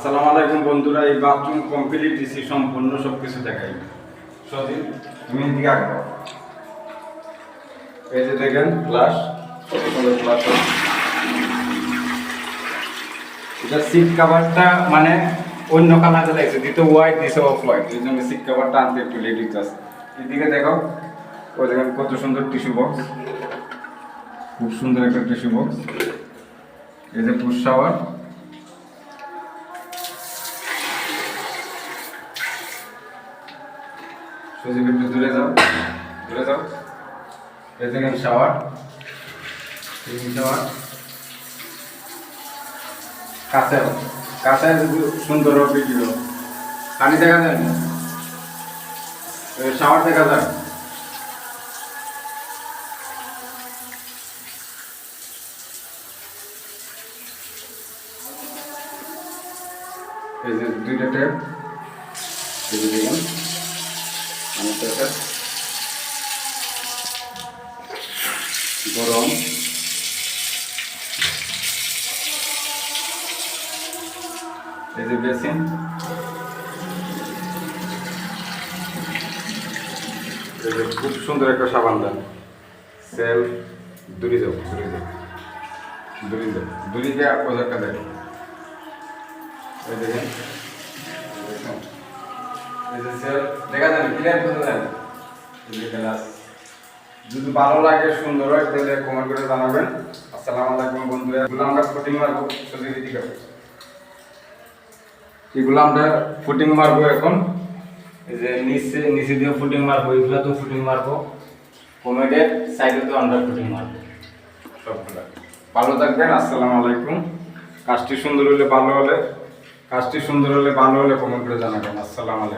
আসসালামু আলাইকুম বন্ধুরা, এই বাথরুম কমপ্লিট দিছি, সম্পূর্ণ সবকিছু দেখাই। সজিব তুমি এদিকে আঁকো। এই যে দেখেন গ্লাস, গ্লাস। এটা সিট কাভারটা মানে অন্য কালারে লাগছে, দিতে হোয়াইট দিছে অফ হোয়াইট, এই জন্য সিট কাভারটা আনতে একটু লেট হচ্ছে। এদিকে দেখো, ওই দেখেন কত সুন্দর টিস্যু বক্স, খুব সুন্দর একটা টিস্যু বক্স। এই যে পুশ শাওয়ার, সজিব একটু দূরে যাও, দূরে যাও। এই দেখেন শাওয়ার, শাওয়ার কাছে কাছে সুন্দর ভিডিও, পানি দেখা যায় না, শাওয়ার দেখা যায়। এই যে দুইটা ট্যাপ, এই যে দেখুন অনেকটা ট্যাপ, গরম। এই যে বেসিন, এই যে খুব সুন্দর একটা সাবান দান, সেলফ। দূরে যাও, দূরে যাও, দূরে যাও, দূরে গিয়ে প্রোডাক্টটা দেখো। এই দেখেন, এই যে সেলফ দেখা যায় না, ক্লিয়ার বোঝা যায় না। এই যে গ্লাস, যদি ভালো লাগে সুন্দর হয় তাহলে কমেন্ট করে জানাবেন। আসসালামু আলাইকুম বন্ধুরা, এগুলো আমরা ফুটিং মারবো, সজিয়ে দিকে এগুলো আমরা ফুটিং মারবো এখন। এই যে নিচে দিয়ে ফুটিং মারবো, এগুলো তো ফুটিং মারবো, কমেডের সাইডে তো আমরা ফুটিং মারবো সবগুলা। ভালো থাকবেন, আসসালামু আলাইকুম। কাজটি সুন্দর হলে ভালো হলে কমেন্ট করে জানাবেন। আসসালামু আলাইকুম।